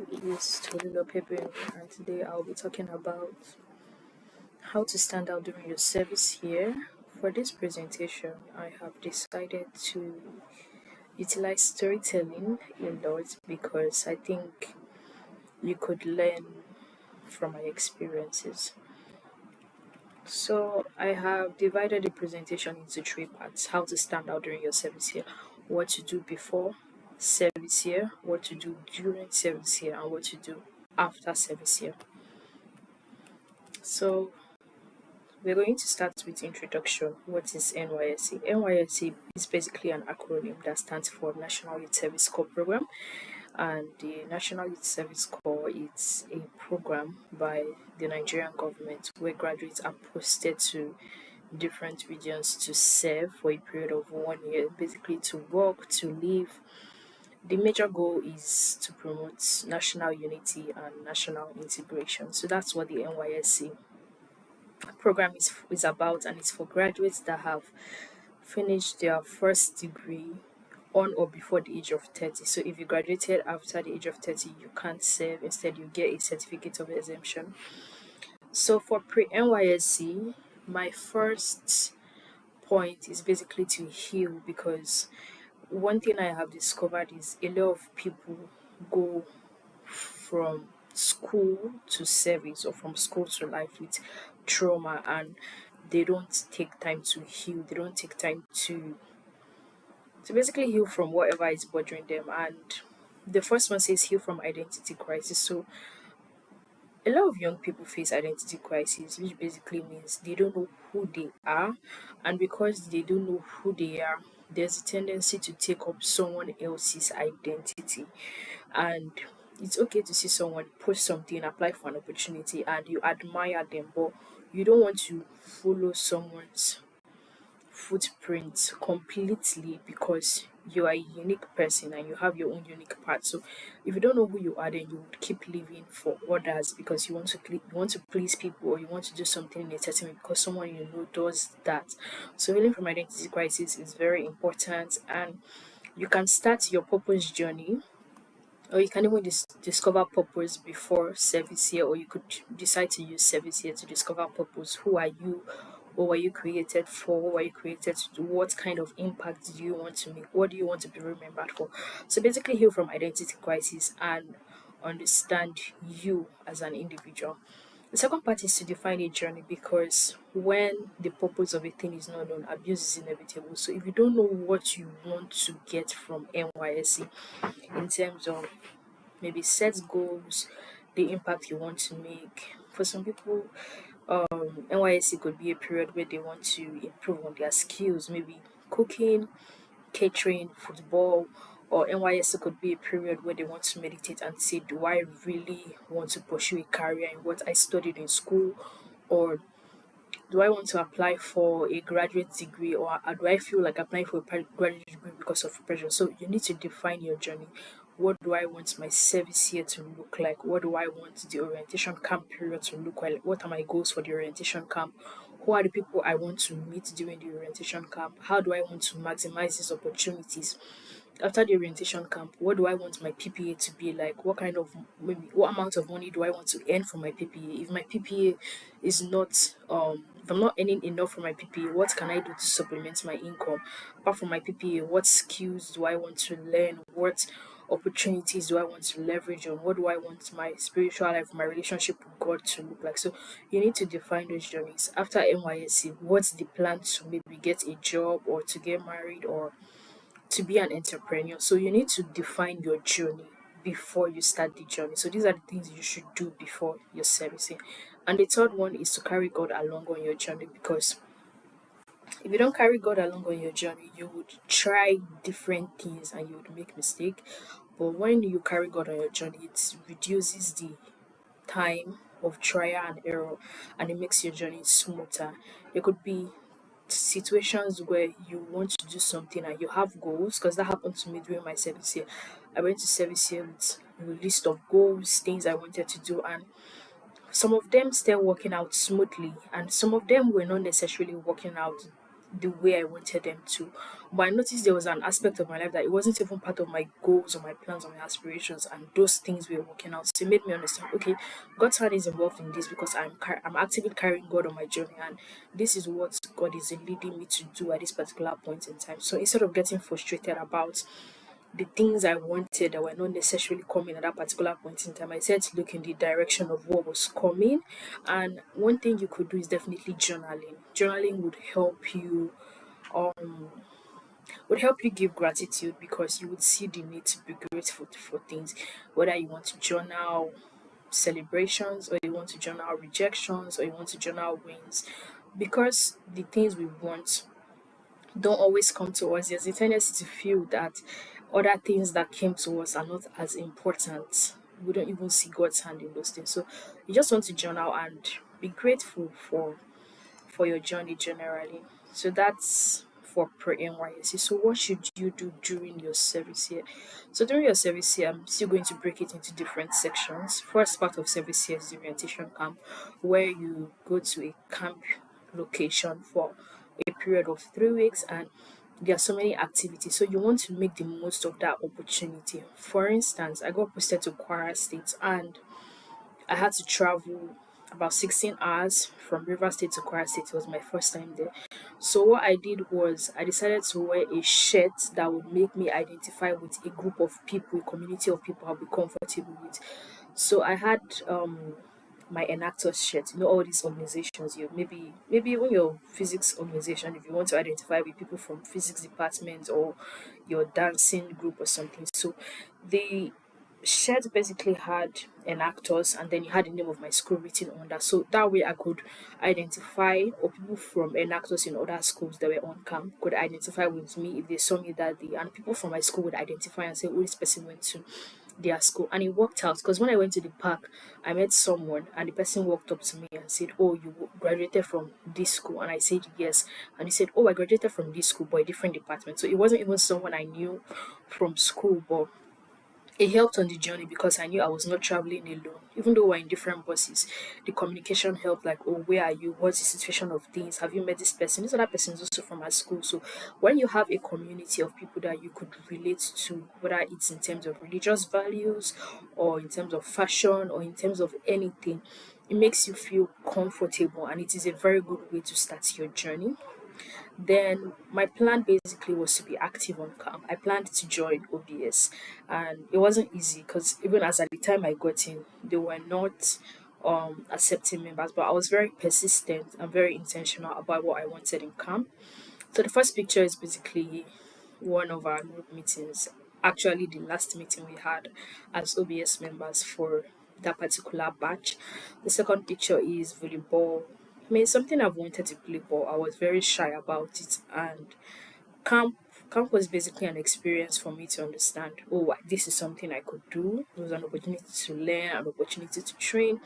name is Tolula Pepe, and today I'll be talking about how to stand out during your service here. For this presentation, I have decided to utilize storytelling a lot because I think you could learn from my experiences. So, I have divided the presentation into three parts: how to stand out during your service here, what to do before service here, what to do during service here, and what to do after service here. So we're going to start with introduction. What is NYSC? NYSC is basically an acronym that stands for National Youth Service Corps Program, and the National Youth Service Corps is a program by the Nigerian government where graduates are posted to different regions to serve for a period of 1 year, basically to work, to live. The major goal is to promote national unity and national integration. So that's what the NYSC program is about, and it's for graduates that have finished their first degree on or before the age of 30. So if you graduated after the age of 30, you can't serve. Instead, you get a certificate of exemption. So for pre-NYSC, my first point is basically to heal, because one thing I have discovered is a lot of people go from school to service or from school to life with trauma, and they don't take time to heal. They don't take time to basically heal from whatever is bothering them. And the first one says heal from identity crisis. So a lot of young people face identity crisis, which basically means they don't know who they are, and because they don't know who they are, there's a tendency to take up someone else's identity. And it's okay to see someone post something, apply for an opportunity, and you admire them, but you don't want to follow someone's footprint completely, because you are a unique person and you have your own unique part. So if you don't know who you are, then you would keep living for others because you want to please people, or you want to do something in a certain way because someone you know does that. So healing from identity crisis is very important, and you can start your purpose journey, or you can even discover purpose before service here, or you could decide to use service here to discover purpose. Who are you? What were you created for? What were you created to do? What kind of impact do you want to make? What do you want to be remembered for? So basically, heal from identity crisis and understand you as an individual. The second part is to define a journey, because when the purpose of a thing is not known, abuse is inevitable. So if you don't know what you want to get from NYSC in terms of maybe set goals, the impact you want to make. For some people, NYSC could be a period where they want to improve on their skills, maybe cooking, catering, football, or NYSC could be a period where they want to meditate and say, do I really want to pursue a career in what I studied in school, or do I want to apply for a graduate degree, or do I feel like applying for a graduate degree because of pressure? So you need to define your journey. What do I want my service here to look like? What do I want the orientation camp period to look like? What are my goals for the orientation camp? Who are the people I want to meet during the orientation camp? How do I want to maximize these opportunities? After the orientation camp, what do I want my PPA to be like? What kind of, maybe what amount of money do I want to earn from my PPA? If my PPA is not if I'm not earning enough from my PPA, what can I do to supplement my income? Apart from my PPA, what skills do I want to learn? What opportunities do I want to leverage on? What do I want my spiritual life, my relationship with God to look like? So you need to define those journeys. After NYSC, what's the plan to maybe get a job, or to get married, or to be an entrepreneur? So you need to define your journey before you start the journey. So these are the things you should do before your servicing. And the third one is to carry God along on your journey, because if you don't carry God along on your journey, you would try different things and you would make mistake. But when you carry God on your journey, it reduces the time of trial and error, and it makes your journey smoother. There could be situations where you want to do something and you have goals, because that happened to me during my service here. I went to service here with a list of goals, things I wanted to do, and some of them still working out smoothly, and some of them were not necessarily working out the way I wanted them to. But I noticed there was an aspect of my life that it wasn't even part of my goals or my plans or my aspirations, and those things were working out. So it made me understand, okay, God's hand is involved in this because I'm actively carrying God on my journey, and this is what God is leading me to do at this particular point in time. So instead of getting frustrated about the things I wanted that were not necessarily coming at that particular point in time, I said to look in the direction of what was coming. And one thing you could do is definitely journaling. Journaling would help you give gratitude because you would see the need to be grateful for things, whether you want to journal celebrations or you want to journal rejections or you want to journal wins, because the things we want don't always come to us. There's a tendency to feel that other things that came to us are not as important. We don't even see God's hand in those things. So you just want to journal and be grateful for your journey generally. So that's for pre NYSC. So what should you do during your service year? So during your service year, I'm still going to break it into different sections. First part of service year is the orientation camp, where you go to a camp location for a period of 3 weeks, and there are so many activities. So you want to make the most of that opportunity. For instance, I got posted to Kwara State, and I had to travel about 16 hours from River State to Kwara State. It was my first time there. So what I did was I decided to wear a shirt that would make me identify with a group of people, a community of people I'll be comfortable with. So I had my enactors shirt. You know, all these organizations. You maybe even your physics organization, if you want to identify with people from physics department or your dancing group or something. So the shirt basically had enactors, and then you had the name of my school written on that. So that way I could identify, or people from enactors in other schools that were on camp could identify with me if they saw me that day, and people from my school would identify and say, oh, this person went to their school. And it worked out because when I went to the park, I met someone, and the person walked up to me and said, oh, you graduated from this school? And I said yes. And he said, oh, I graduated from this school but a different department. So it wasn't even someone I knew from school, but it helped on the journey because I knew I was not traveling alone. Even though we're in different buses, the communication helped, like, oh, where are you? What's the situation of things? Have you met this person? This other person is also from our school. So when you have a community of people that you could relate to, whether it's in terms of religious values or in terms of fashion or in terms of anything, it makes you feel comfortable, and it is a very good way to start your journey. Then my plan basically was to be active on camp. I planned to join OBS, and it wasn't easy because even as at the time I got in, they were not accepting members. But I was very persistent and very intentional about what I wanted in camp. So the first picture is basically one of our group meetings. Actually, the last meeting we had as OBS members for that particular batch. The second picture is volleyball. I mean, something I've wanted to play, but I was very shy about it. And camp camp was basically an experience for me to understand, oh, this is something I could do. It was an opportunity to learn, an opportunity to train,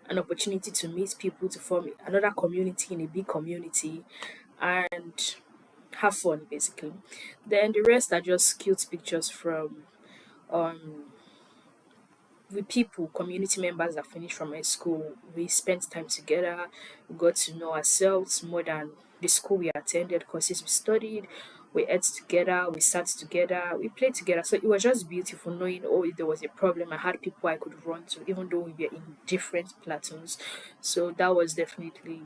an opportunity to meet people, to form another community in a big community, and have fun basically. Then the rest are just cute pictures from with people, community members that finished from my school. We spent time together, we got to know ourselves more than the school we attended, courses we studied. We ate together, we sat together, we played together. So it was just beautiful knowing, oh, if there was a problem, I had people I could run to, even though we were in different platoons. So that was definitely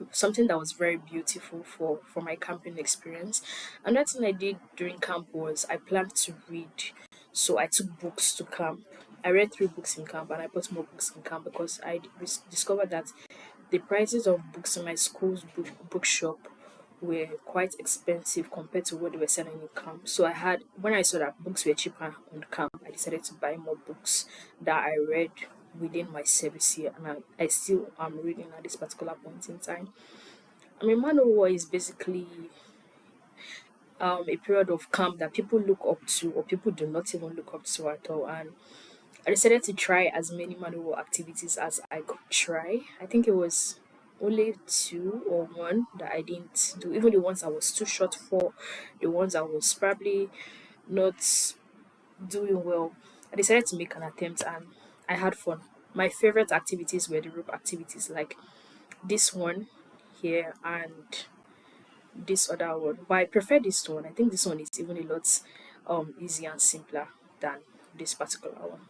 something that was very beautiful for my camping experience. Another thing I did during camp was I planned to read, so I took books to camp. I read 3 books in camp, and I bought more books in camp because discovered that the prices of books in my school's bookshop were quite expensive compared to what they were selling in camp. So I had when I saw that books were cheaper on camp, I decided to buy more books that I read within my service year, and I still am reading at this particular point in time. I mean, man of war is basically a period of camp that people look up to, or people do not even look up to at all. And I decided to try as many man of war activities as I could try. I think it was only 2 or 1 that I didn't do. Even the ones I was too short for, the ones I was probably not doing well. I decided to make an attempt, and I had fun. My favorite activities were the group activities, like this one here and this other one. But I prefer this one. I think this one is even a lot easier and simpler than this particular one.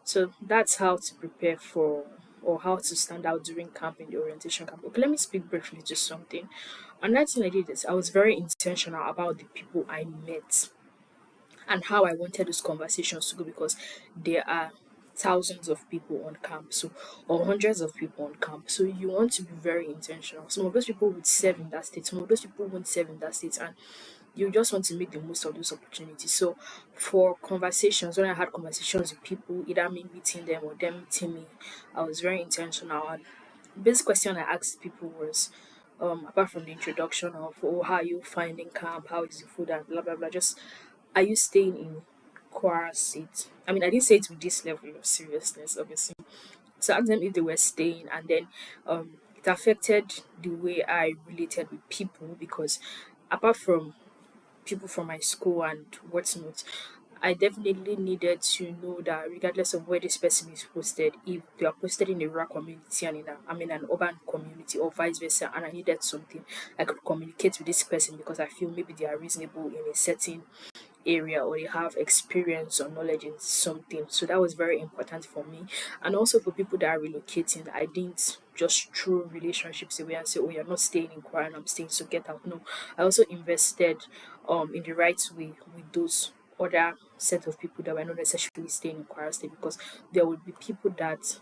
So that's how to prepare for or how to stand out during camp in the orientation camp. Okay, let me speak briefly to something. Another thing I did is I was very intentional about the people I met and how I wanted those conversations to go, because there are thousands of people on camp, so or hundreds of people on camp. So you want to be very intentional. Some of those people would serve in that state, some of those people won't serve in that state, and you just want to make the most of those opportunities. So for conversations, when I had conversations with people, either me meeting them or them meeting me, I was very intentional. And the basic question I asked people was, apart from the introduction of, oh, how are you finding camp, how is the food, and blah blah blah, just, are you staying in Kwara State? I mean, I didn't say it with this level of seriousness, obviously. So I asked them if they were staying, and then it affected the way I related with people, because apart from people from my school and whatnot, I definitely needed to know that regardless of where this person is posted, if they are posted in a rural community and in an urban community or vice versa, and I needed something, I could communicate with this person because I feel maybe they are reasonable in a certain area or they have experience or knowledge in something. So that was very important for me. And also for people that are relocating, I didn't just throw relationships away and say, oh, you're not staying in Kwara and I'm staying, so get out. No, I also invested in the right way with those other set of people that were not necessarily staying in Kwara State, because there would be people that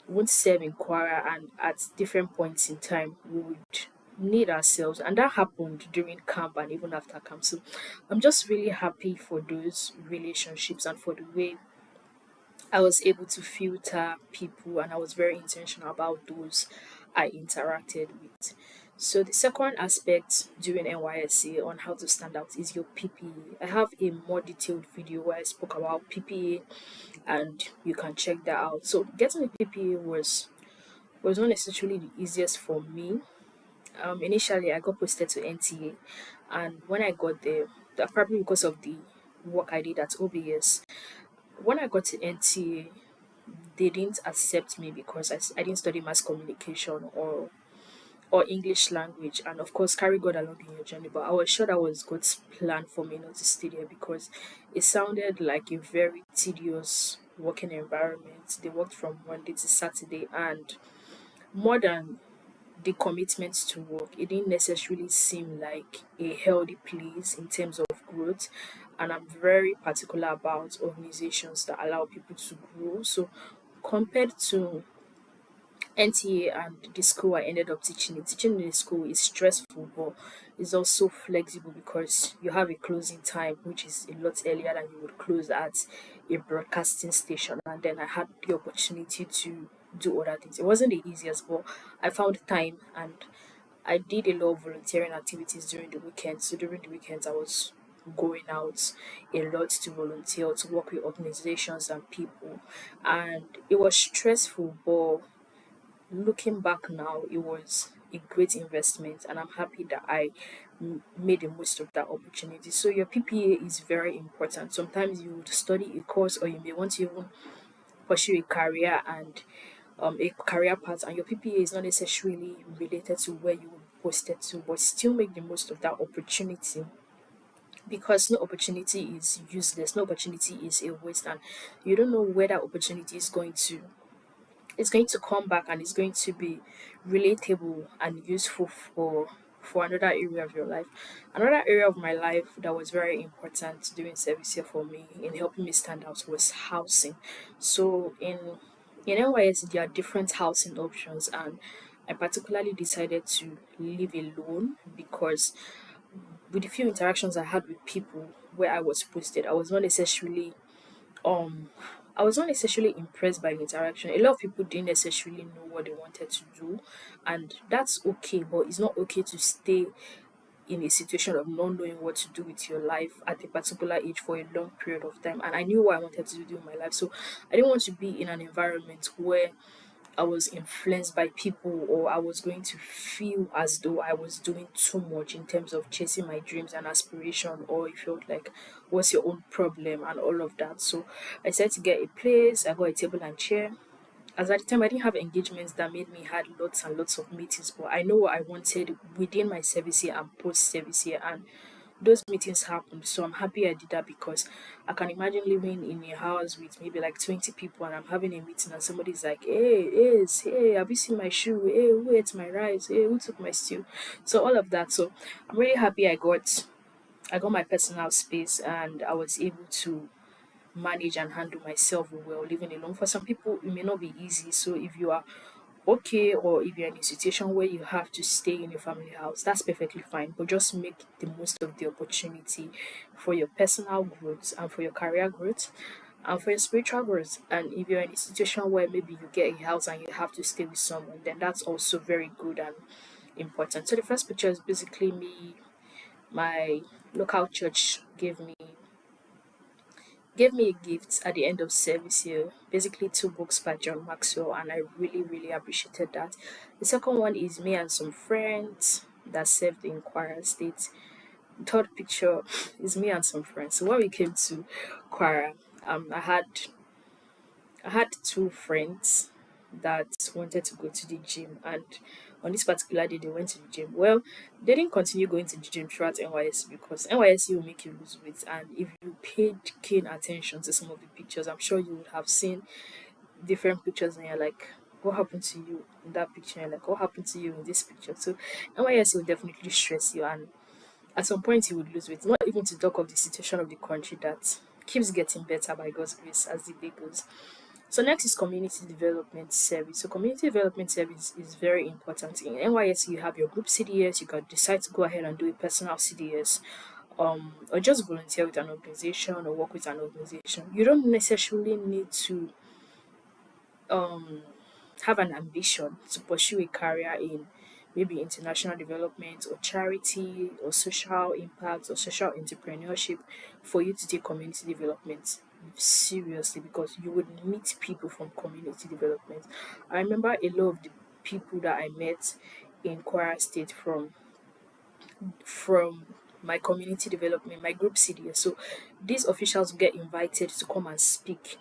won't serve in Kwara, and at different points in time we would need ourselves, and that happened during camp and even after camp. So I'm just really happy for those relationships and for the way I was able to filter people, and I was very intentional about those I interacted with. So the second aspect during NYSC on how to stand out is your PPE. I have a more detailed video where I spoke about PPE, and you can check that out. So getting a PPE was not necessarily the easiest for me. Initially, I got posted to NTA, and when I got there, probably because of the work I did at OBS, when I got to NTA, they didn't accept me because I didn't study mass communication or English language, and of course carry God along in your journey. But I was sure that was God's plan for me not to stay there, because it sounded like a very tedious working environment. They worked from Monday to Saturday, and more than the commitment to work, it didn't necessarily seem like a healthy place in terms of growth. And I'm very particular about organizations that allow people to grow. So compared to NTA and the school I ended up teaching in the school is stressful, but it's also flexible because you have a closing time which is a lot earlier than you would close at a broadcasting station. And then I had the opportunity to do other things. It wasn't the easiest, but I found time, and I did a lot of volunteering activities during the weekends. So during the weekends, I was going out a lot to volunteer, to work with organizations and people. And it was stressful, but looking back now, it was a great investment, and I'm happy that I made the most of that opportunity. So your PPA is very important. Sometimes you would study a course, or you may want to even pursue a career and a career path, and your PPA is not necessarily related to where you were posted to, but still make the most of that opportunity, because no opportunity is useless, no opportunity is a waste, and you don't know where that opportunity is going to, it's going to come back, and it's going to be relatable and useful for another area of your life. Another area of my life that was very important during service here for me in helping me stand out was housing. So in NYS there are different housing options, and I particularly decided to live alone because with the few interactions I had with people where I was posted, um I was not necessarily impressed by the interaction. A lot of people didn't necessarily know what they wanted to do, and that's okay, but it's not okay to stay in a situation of not knowing what to do with your life at a particular age for a long period of time. And I knew what I wanted to do in my life. So I didn't want to be in an environment where I was influenced by people, or I was going to feel as though I was doing too much in terms of chasing my dreams and aspiration, or it felt like, what's your own problem and all of that. So I decided to get a place, I got a table and chair, as at the time I didn't have engagements that made me had lots and lots of meetings, but I know what I wanted within my service year and post service year, and those meetings happened. So I'm happy I did that, because I can imagine living in a house with maybe like 20 people and I'm having a meeting and somebody's like, hey, Ace, hey, have you seen my shoe? Hey, who ate my rice? Hey, who took my stew? So all of that. So I'm really happy I got my personal space and I was able to manage and handle myself well living alone. For some people, it may not be easy. So if you are okay, or if you're in a situation where you have to stay in your family house, that's perfectly fine. But just make the most of the opportunity for your personal growth and for your career growth and for your spiritual growth. And if you're in a situation where maybe you get a house and you have to stay with someone, then that's also very good and important. So the first picture is basically me. My local church gave me a gift at the end of service year, basically two books by John Maxwell, and I really, really appreciated that. The second one is me and some friends that served in Kwara State. The third picture is me and some friends. So when we came to Kwara, I had two friends that wanted to go to the gym, and on this particular day they went to the gym. Well, they didn't continue going to the gym throughout NYSC, because NYSC will make you lose weight, and if you paid keen attention to some of the pictures, I'm sure you would have seen different pictures and you're like, what happened to you in that picture? You're like, what happened to you in this picture? So NYSC will definitely stress you, and at some point you would lose weight. Not even to talk of the situation of the country that keeps getting better by God's grace as the day goes. So next is community development service. So community development service is very important. In NYSC, you have your group CDS. You can decide to go ahead and do a personal CDS, or just volunteer with an organization or work with an organization. You don't necessarily need to um have an ambition to pursue a career in maybe international development or charity or social impact or social entrepreneurship for you to take community development seriously, because you would meet people from community development. I remember a lot of the people that I met in Kwara State from my community development, my group CDS. So these officials get invited to come and speak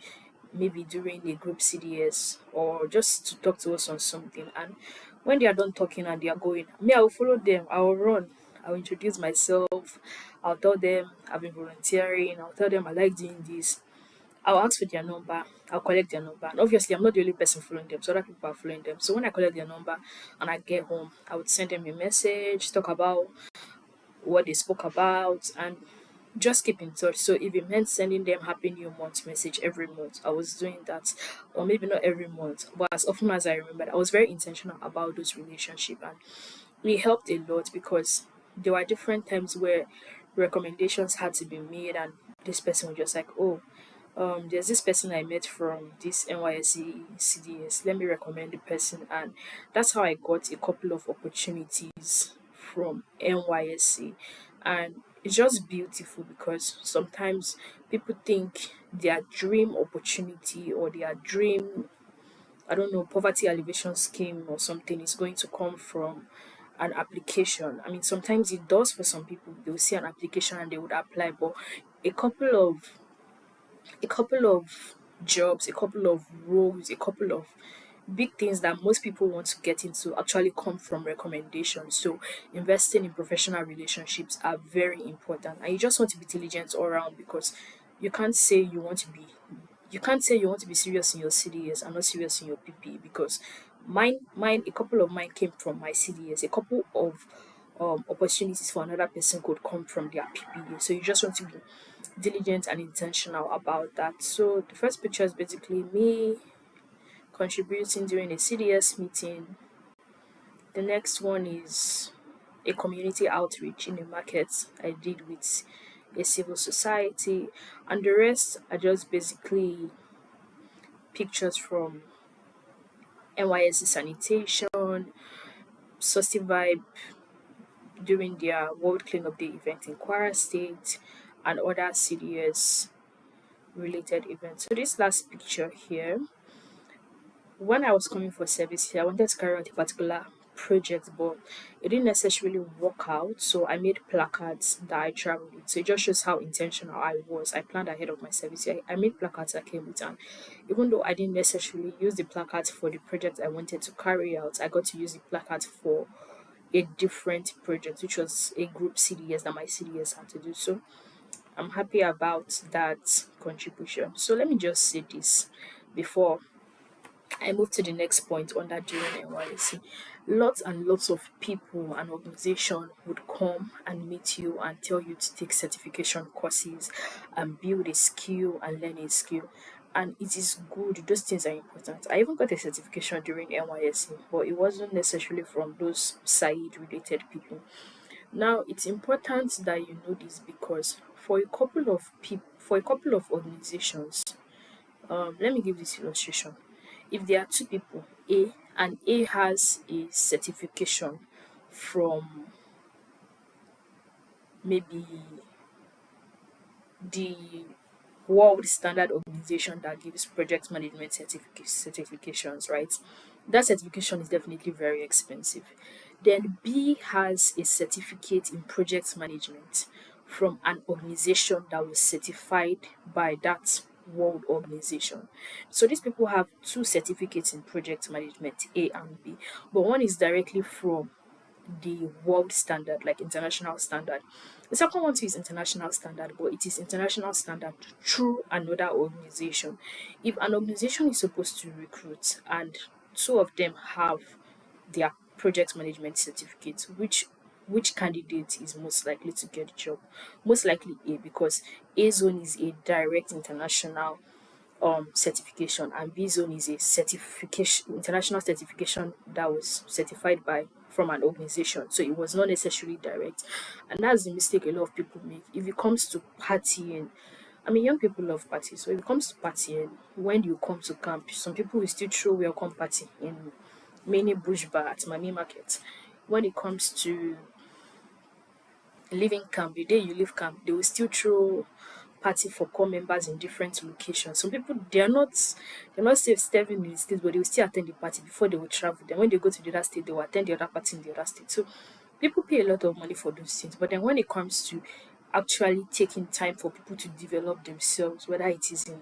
maybe during a group CDS or just to talk to us on something. And when they are done talking and they are going, me, I will follow them, I will run, I'll introduce myself, I'll tell them I've been volunteering, I'll tell them I like doing this. I'll ask for their number, I'll collect their number. And obviously, I'm not the only person following them, so other people are following them. So when I collect their number and I get home, I would send them a message, talk about what they spoke about, and just keep in touch. So if it meant sending them happy new month message every month, I was doing that. Or maybe not every month, but as often as I remembered, I was very intentional about those relationship, and it helped a lot, because there were different times where recommendations had to be made, and this person was just like, oh, there's this person I met from this NYSC CDS. Let me recommend the person, and that's how I got a couple of opportunities from NYSC, and it's just beautiful, because sometimes people think their dream opportunity or their dream, I don't know, poverty alleviation scheme or something is going to come from an application. I mean, sometimes it does for some people. They'll see an application and they would apply, but a couple of a couple of jobs, a couple of roles, a couple of big things that most people want to get into actually come from recommendations. So investing in professional relationships are very important. And you just want to be diligent all around, because you can't say you want to be you can't say you want to be serious in your CDS and not serious in your PPE, because a couple of mine came from my CDS. A couple of opportunities for another person could come from their PPE. So you just want to be diligent and intentional about that. So the first picture is basically me contributing during a CDS meeting. The next one is a community outreach in a market I did with a civil society, and the rest are just basically pictures from NYSC sanitation, Saucy Vibe during their World Cleanup Day event in Kwara State, and other CDS related events. So this last picture here, when I was coming for service here, I wanted to carry out a particular project, but it didn't necessarily work out. So I made placards that I traveled with. So it just shows how intentional I was. I planned ahead of my service. I made placards that came with, and even though I didn't necessarily use the placards for the project I wanted to carry out, I got to use the placards for a different project, which was a group CDS that my CDS had to do. So I'm happy about that contribution. So let me just say this before I move to the next point under during NYSC. Lots and lots of people and organization would come and meet you and tell you to take certification courses and build a skill and learn a skill. And it is good, those things are important. I even got a certification during NYSC, but it wasn't necessarily from those side related people. Now it's important that you know this because for a couple of people, for a couple of organizations, let me give this illustration. If there are two people, A, and A has a certification from maybe the world standard organization that gives project management certifications, right? That certification is definitely very expensive. Then B has a certificate in project management from an organization that was certified by that world organization. So these people have two certificates in project management, A and B, but one is directly from the world standard, like international standard. The second one too is international standard, but it is international standard through another organization. If an organization is supposed to recruit and two of them have their project management certificate, which candidate is most likely to get the job? Most likely A, because A zone is a direct international certification, and B zone is a certification, international certification that was certified by from an organization, so it was not necessarily direct. And that's the mistake a lot of people make if it comes to partying. I mean, young people love parties, so if it comes to partying, when you come to camp, some people will still throw welcome party in many bush bar at Mami Market. When it comes to leaving camp, the day you leave camp, they will still throw party for core members in different locations. Some people they're not safe staying in the state, but they will still attend the party before they will travel. Then when they go to the other state, they will attend the other party in the other state. So people pay a lot of money for those things. But then when it comes to actually taking time for people to develop themselves, whether it is in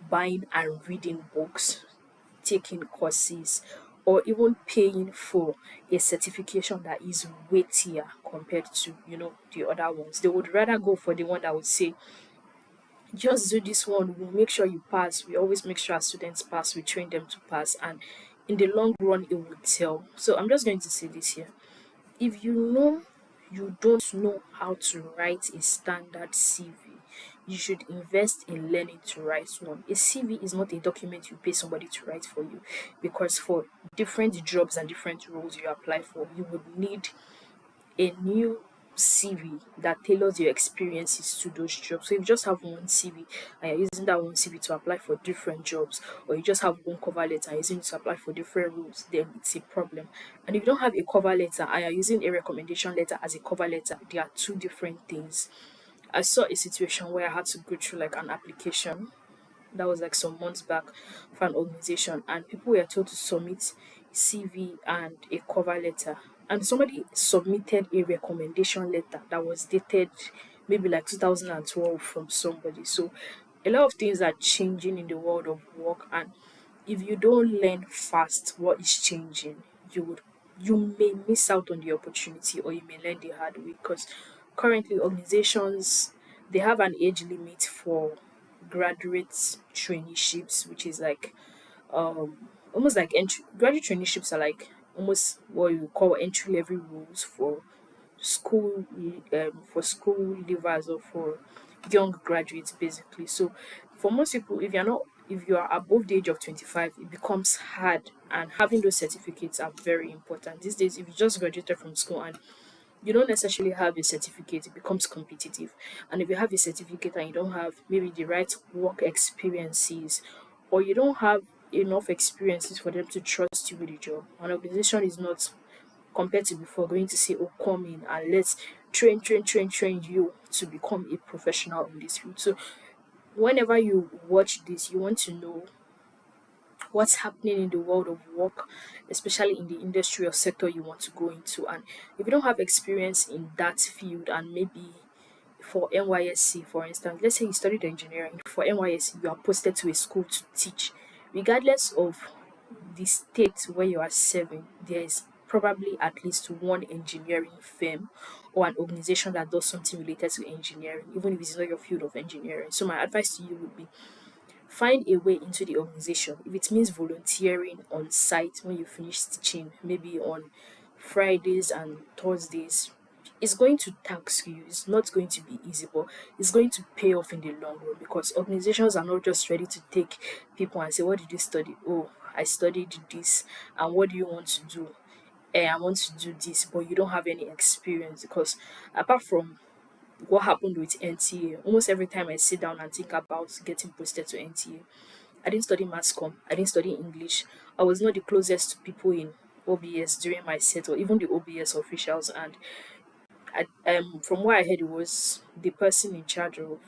buying and reading books, taking courses, or even paying for a certification that is weightier compared to the other ones, they would rather go for the one that would say, just do this one, we'll make sure you pass. We always make sure our students pass, we train them to pass, and in the long run it will tell. So I'm just going to say this here. If you know you don't know how to write a standard CV, you should invest in learning to write one. A CV is not a document you pay somebody to write for you, because for different jobs and different roles you apply for, you would need a new CV that tailors your experiences to those jobs. So if you just have one CV and you're using that one CV to apply for different jobs, or you just have one cover letter and using it to apply for different roles, then it's a problem. And if you don't have a cover letter and you're using a recommendation letter as a cover letter, they are two different things. I saw a situation where I had to go through like an application that was like some months back for an organization, and people were told to submit CV and a cover letter, and somebody submitted a recommendation letter that was dated maybe like 2012 from somebody. So a lot of things are changing in the world of work, and if you don't learn fast what is changing, you may miss out on the opportunity, or you may learn the hard way, because currently organizations, they have an age limit for graduate traineeships, which is like almost like entry graduate traineeships are like almost what you call entry level roles for school leavers, or for young graduates basically. So for most people, if you are above the age of 25, it becomes hard, and having those certificates are very important these days. If you just graduated from school and you don't necessarily have a certificate, it becomes competitive. And if you have a certificate and you don't have maybe the right work experiences, or you don't have enough experiences for them to trust you with the job, an organization is not, compared to before, going to say, oh, come in and let's train you to become a professional in this field. So whenever you watch this, you want to know what's happening in the world of work, especially in the industry or sector you want to go into. And if you don't have experience in that field, and maybe for NYSC, for instance, let's say you studied engineering, for NYSC, you are posted to a school to teach. Regardless of the state where you are serving, there is probably at least one engineering firm or an organization that does something related to engineering, even if it's not your field of engineering. So, my advice to you would be find a way into the organization. If it means volunteering on site when you finish teaching, maybe on Fridays and Thursdays, it's going to tax you. It's not going to be easy, but it's going to pay off in the long run, because organizations are not just ready to take people and say, "What did you study?" "Oh, I studied this." "And what do you want to do?" I want to do this, but you don't have any experience. Because apart from what happened with NTA, almost every time I sit down and think about getting posted to NTA, I didn't study mass comm, I didn't study English. I was not the closest to people in OBS during my set, or even the OBS officials. And from what I heard, it was the person in charge of,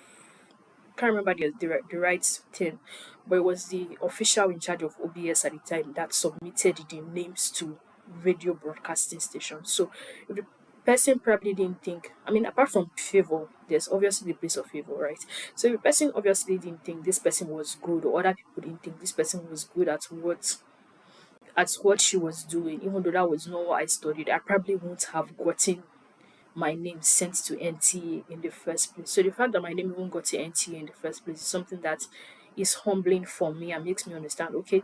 can't remember the right term, but it was the official in charge of OBS at the time that submitted the names to radio broadcasting stations. So if the person probably didn't think, I mean, apart from favor, there's obviously the place of favor, right? So if the person obviously didn't think this person was good, or other people didn't think this person was good at what she was doing, even though that was not what I studied, I probably won't have gotten my name sent to NTA in the first place. So the fact that my name even got to NTA in the first place is something that is humbling for me and makes me understand, okay,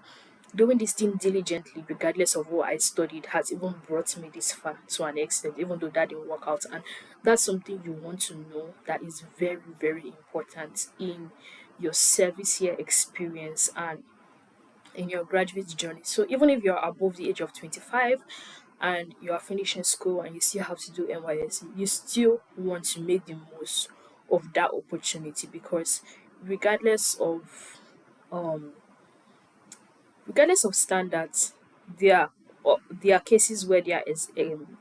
doing this thing diligently, regardless of what I studied, has even brought me this far to an extent, even though that didn't work out. And that's something you want to know, that is very, very important in your service year experience and in your graduate journey. So even if you're above the age of 25 and you are finishing school and you still have to do NYSC, you still want to make the most of that opportunity, because regardless of um regardless of standards, there there are cases where there is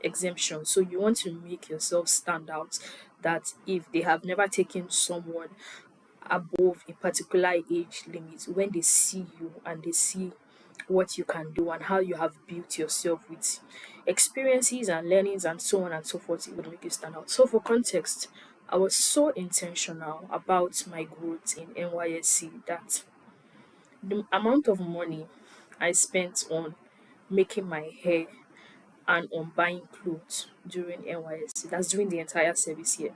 exemption. So you want to make yourself stand out, that if they have never taken someone above a particular age limit, when they see you and they see what you can do and how you have built yourself with experiences and learnings and so on and so forth, it would make you stand out. So, for context, I was so intentional about my growth in NYSC that the amount of money I spent on making my hair and on buying clothes during NYSC, that's during the entire service year,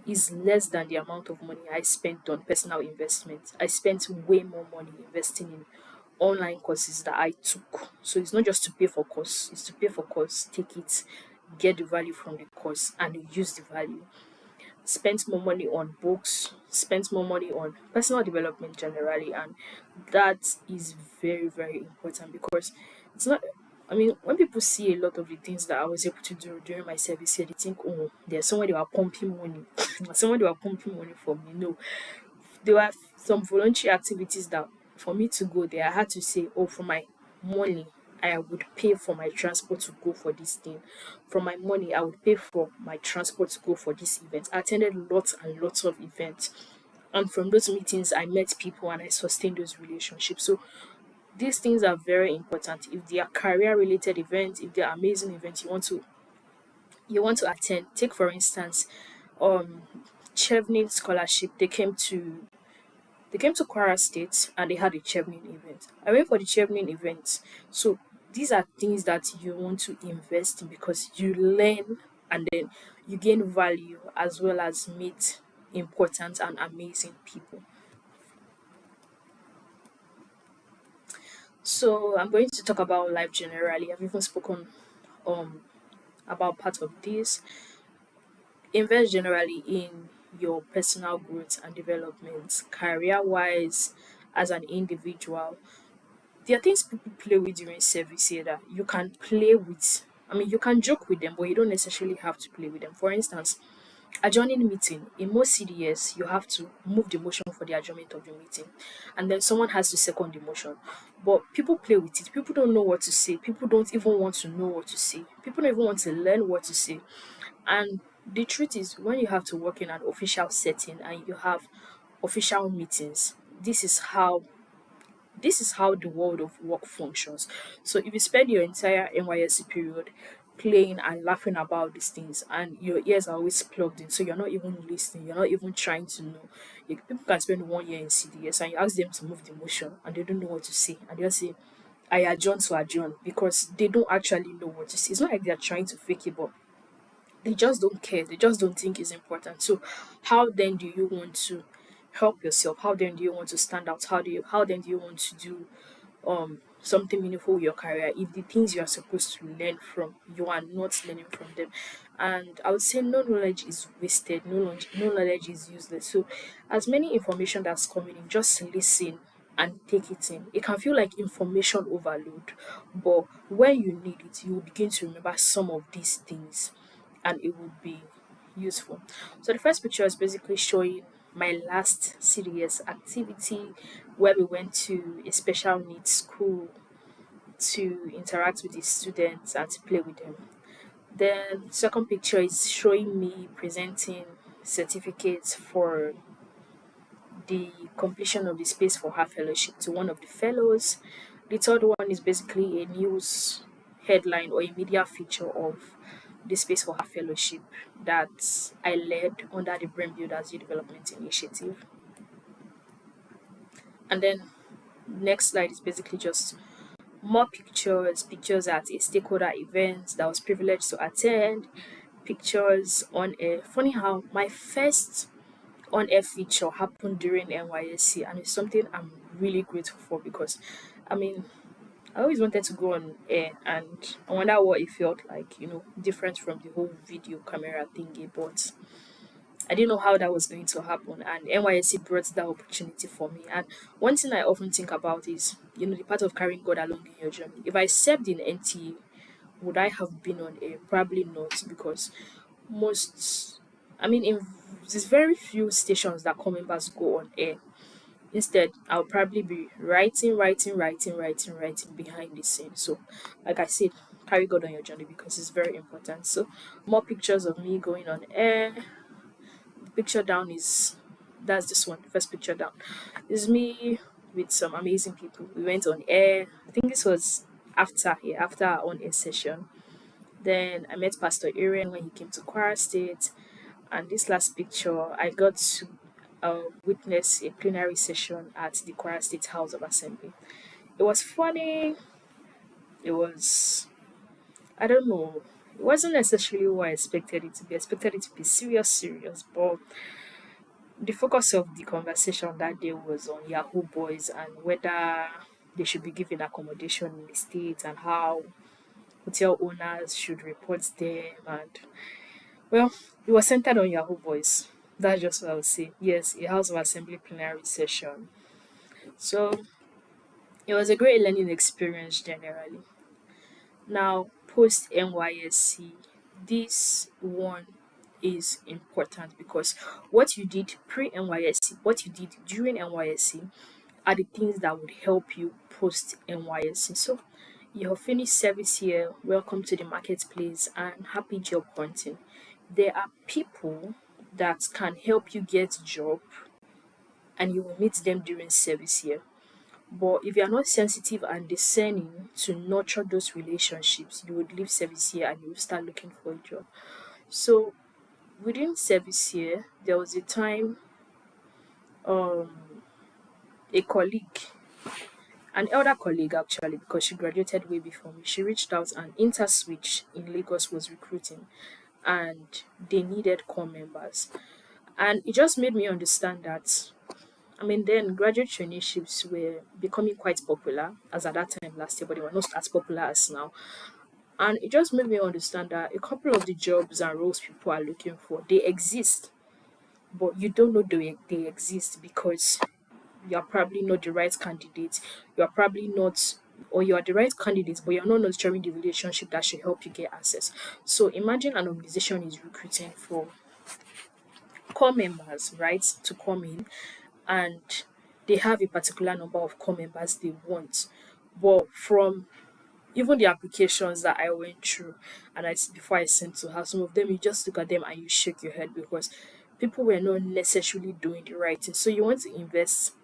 is less than the amount of money I spent on personal investment. I spent way more money investing in online courses that I took. So it's not just to pay for course, it's to pay for course, take it, get the value from the course, and use the value. Spent more money on books, spent more money on personal development generally, and that is very, very important, because it's not. I mean, when people see a lot of the things that I was able to do during my service here, they think, "Oh, there's someone they were pumping money, someone they were pumping money for me." No, there were some voluntary activities that for me to go there, I had to say, "Oh, for my money, I would pay for my transport to go for this thing. For my money, I would pay for my transport to go for this event." I attended lots and lots of events. And from those meetings, I met people and I sustained those relationships. So these things are very important. If they are career related events, if they are amazing events you want to attend. Take for instance, um Chevening scholarship. They came to Kwara State and they had a Chevening event. I went for the Chevening event. So these are things that you want to invest in, because you learn and then you gain value, as well as meet important and amazing people. So I'm going to talk about life generally. I've even spoken um about part of this. Invest generally in your personal growth and development, career wise, as an individual. There are things people play with during service here that you can play with. I mean, you can joke with them, but you don't necessarily have to play with them. For instance, adjourning meeting. In most CDS, you have to move the motion for the adjournment of the meeting, and then someone has to second the motion. But people play with it. People don't know what to say. People don't even want to know what to say. People don't even want to learn what to say. And the truth is, when you have to work in an official setting and you have official meetings, this is how this is how the world of work functions. So if you spend your entire NYSC period playing and laughing about these things and your ears are always plugged in, so you're not even listening, you're not even trying to know. People can spend 1 year in CDS and you ask them to move the motion and they don't know what to say, and they'll say I adjourn to adjourn because they don't actually know what to say. It's not like they're trying to fake it, but they just don't care. They just don't think it's important. So how then do you want to help yourself? How then do you want to stand out? How then do you want to do something meaningful with your career if the things you are supposed to learn from, you are not learning from them? And I would say no knowledge is wasted, no knowledge is useless. So as many information that's coming in, just listen and take it in. It can feel like information overload, but when you need it, you will begin to remember some of these things and it would be useful. So the first picture is basically showing my last serious activity where we went to a special needs school to interact with the students and to play with them. Then second picture is showing me presenting certificates for the completion of the Space for Her fellowship to one of the fellows. The third one is basically a news headline or a media feature of the Space for Her fellowship that I led under the Brain Builders Youth Development Initiative. And then next slide is basically just more pictures at a stakeholder event that I was privileged to attend, pictures on air. Funny how my first on air feature happened during NYSC, and it's something I'm really grateful for because I mean, I always wanted to go on air and I wonder what it felt like, different from the whole video camera thingy, but I didn't know how that was going to happen, and NYSC brought that opportunity for me. And one thing I often think about is, the part of carrying God along in your journey. If I served in NTA, would I have been on air? Probably not, because most, there's very few stations that core members go on air. Instead, I'll probably be writing behind the scenes. So, like I said, carry God on your journey because it's very important. So, more pictures of me going on air. Picture down is that's this one. First picture down is me with some amazing people. We went on air. I think this was after our on air session. Then I met Pastor Aaron when he came to Kwara State. And this last picture, I got to witness a plenary session at the Kwara State House of Assembly. It was funny. It was, I don't know, it wasn't necessarily what I expected it to be. I expected it to be serious, but the focus of the conversation that day was on Yahoo Boys and whether they should be given accommodation in the state and how hotel owners should report them. And well, it was centered on Yahoo Boys. That's just what I would say. Yes, a House of Assembly plenary session. So it was a great learning experience generally. Now, post NYSC, this one is important because what you did pre NYSC, what you did during NYSC are the things that would help you post NYSC. So, you have finished service here, welcome to the marketplace, and happy job hunting. There are people that can help you get job and you will meet them during service here. But if you are not sensitive and discerning to nurture those relationships, you would leave service here and you will start looking for a job. So within service here, there was a time um a colleague, an elder colleague actually, because she graduated way before me, she reached out and InterSwitch in Lagos was recruiting and they needed core members. And it just made me understand that then graduate traineeships were becoming quite popular as at that time last year, but they were not as popular as now. And it just made me understand that a couple of the jobs and roles people are looking for, they exist, but you don't know they exist because you're probably not the right candidate. You're probably not, or you are the right candidate, but you're not nurturing the relationship that should help you get access. So imagine an organization is recruiting for core members, right, to come in and they have a particular number of core members they want. But from even the applications that I went through and before I sent to her, some of them you just look at them and you shake your head because people were not necessarily doing the right thing. So you want to invest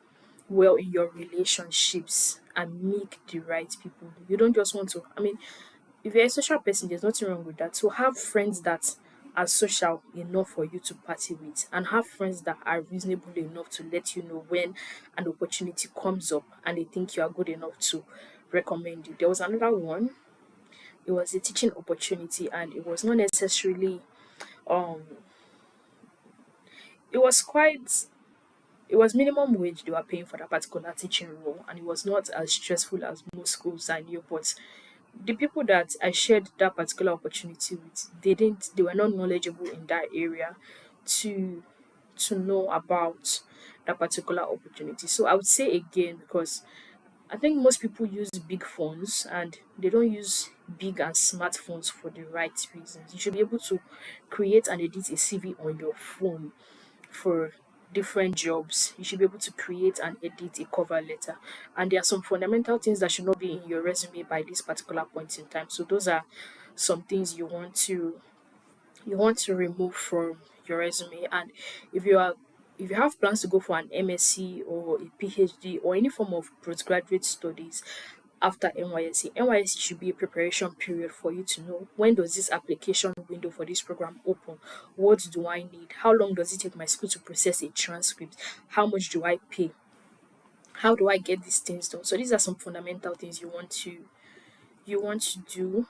well in your relationships and make the right people. You don't just want to, I mean, if you're a social person, there's nothing wrong with that. So have friends that are social enough for you to party with, and have friends that are reasonable enough to let you know when an opportunity comes up and they think you are good enough to recommend you. There was another one. It was a teaching opportunity, and it was not necessarily um it was quite it was minimum wage they were paying for that particular teaching role, and it was not as stressful as most schools I knew. But the people that I shared that particular opportunity with, they were not knowledgeable in that area to know about that particular opportunity. So I would say again, because I think most people use big phones and they don't use big and smartphones for the right reasons. You should be able to create and edit a CV on your phone for different jobs. You should be able to create and edit a cover letter. And there are some fundamental things that should not be in your resume by this particular point in time. So those are some things you want to remove from your resume. And if you are if you have plans to go for an MSc or a PhD or any form of postgraduate studies after NYSC should be a preparation period for you to know when does this application window for this program open? What do I need? How long does it take my school to process a transcript? How much do I pay? How do I get these things done? So these are some fundamental things you want to do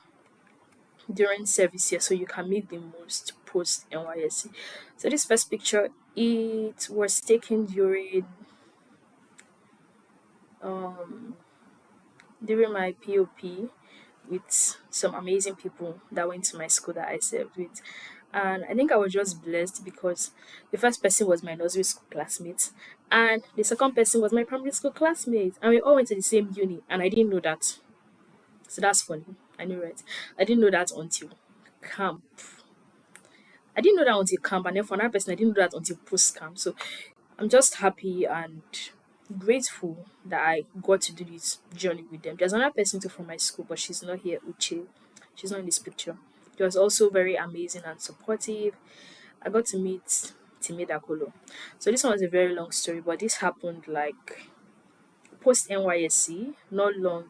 during service year so you can make the most post NYSC. So this first picture, it was taken um during my POP with some amazing people that went to my school that I served with. And I think I was just blessed because the first person was my nursery school classmate, and the second person was my primary school classmate. And we all went to the same uni, and I didn't know that. So that's funny. I knew, right? I didn't know that until camp. I didn't know that until camp, and then for another person, I didn't know that until post camp. So I'm just happy and grateful that I got to do this journey with them. There's another person too from my school, but she's not here, Uche. She's not in this picture. She was also very amazing and supportive. I got to meet Timida Kolo. So this one was a very long story, but this happened like post NYSC, not long,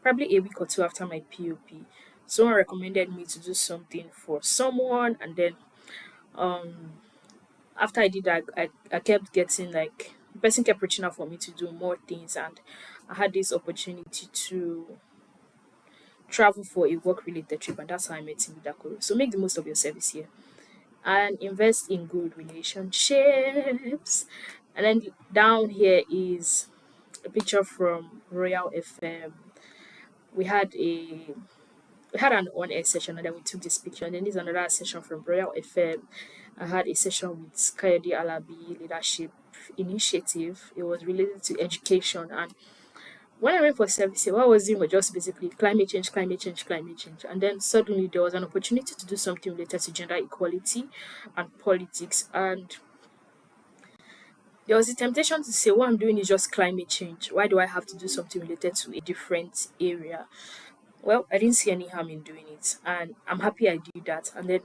probably a week or two after my POP. Someone recommended me to do something for someone, and then after I did that, I kept getting like the person kept reaching out for me to do more things, and I had this opportunity to travel for a work related trip, and that's how I met Timidakoro. So make the most of your service here and invest in good relationships. And then down here is a picture from Royal FM. We had a we had an on-air session, and then we took this picture. And then there's another session from Royal FM. I had a session with Kayode Alabi Leadership Initiative. It was related to education. And when I went for service, what I was doing was just basically climate change, climate change, climate change. And then suddenly there was an opportunity to do something related to gender equality and politics. And there was a temptation to say, what I'm doing is just climate change. Why do I have to do something related to a different area? Well, I didn't see any harm in doing it, and I'm happy I did that. And then,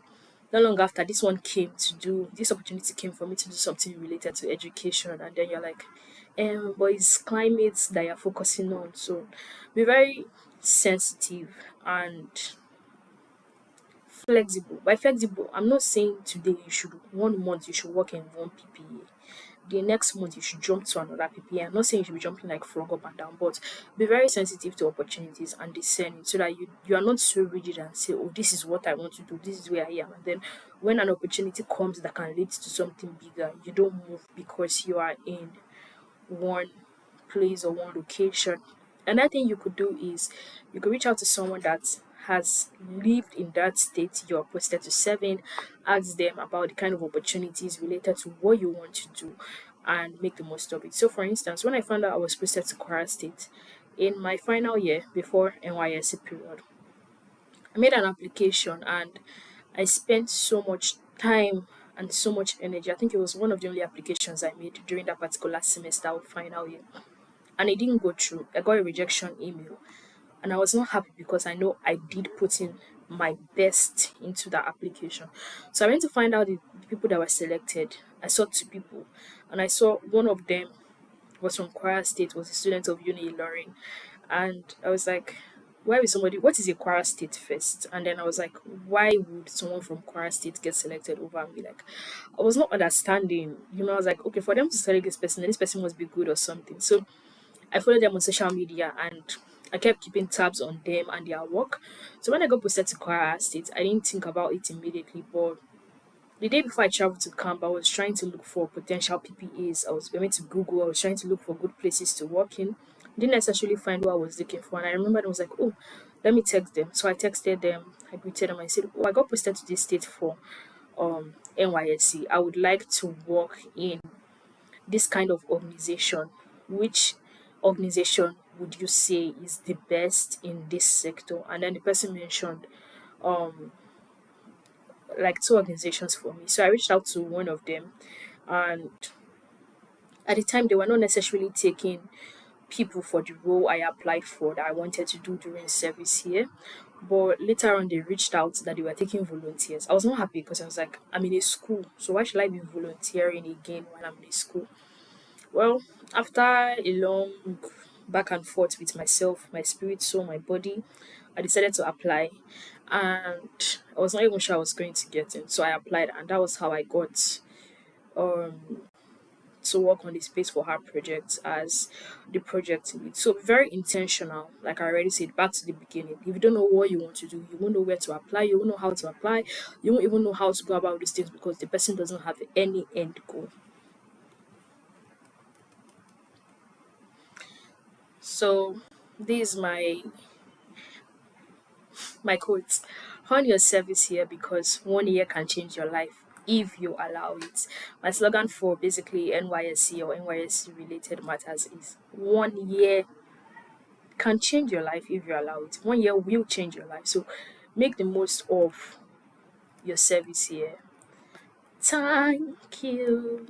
not long after, this opportunity came for me to do something related to education. And then you're like, but it's climate that you're focusing on, so be very sensitive and flexible. By flexible, I'm not saying today you should 1 month you should work in one PPA, the next month you should jump to another PPA. I'm not saying you should be jumping like frog up and down, but be very sensitive to opportunities and discerning so that you are not so rigid and say, oh, this is what I want to do, this is where I am. And then when an opportunity comes that can lead to something bigger, you don't move because you are in one place or one location. Another thing you could do is you could reach out to someone that has lived in that state you're posted to serve in, ask them about the kind of opportunities related to what you want to do and make the most of it. So for instance, when I found out I was posted to Kwara State in my final year before NYSC period, I made an application and I spent so much time and so much energy. I think it was one of the only applications I made during that particular semester of final year. And it didn't go through. I got a rejection email. And I was not happy because I know I did put in my best into that application. So I went to find out the people that were selected. I saw two people, and I saw one of them was from Kwara State, was a student of Uni Ilorin. And I was like, why would somebody, what is a Kwara State first? And then I was like, why would someone from Kwara State get selected over me? Like, I was not understanding. I was like, okay, for them to select this person, then this person must be good or something. So I followed them on social media and I kept keeping tabs on them and their work. So when I got posted to Kwara State, I didn't think about it immediately, but the day before I traveled to camp, I was trying to look for potential PPAs. I was going to Google. I was trying to look for good places to work in. Didn't necessarily find what I was looking for. And I remember I was like, oh, let me text them. So I texted them. I greeted them. I said, oh, I got posted to this state for NYSC. I would like to work in this kind of organization. Which organization would you say is the best in this sector? And then the person mentioned like two organizations for me. So I reached out to one of them, and at the time they were not necessarily taking people for the role I applied for that I wanted to do during service here. But later on they reached out that they were taking volunteers. I was not happy because I was like, I'm in a school, so why should I be volunteering again while I'm in a school? Well, after a long back and forth with myself, my spirit, soul, my body, I decided to apply. And I was not even sure I was going to get in. So I applied, and that was how I got to work on the Space for Her project as the project lead. So very intentional, like I already said, back to the beginning. If you don't know what you want to do, you won't know where to apply, you won't know how to apply, you won't even know how to go about these things because the person doesn't have any end goal. So this is my quote. Hone your service here because 1 year can change your life if you allow it. My slogan for basically NYSC or NYSC related matters is 1 year can change your life if you allow it. 1 year will change your life. So make the most of your service here. Thank you.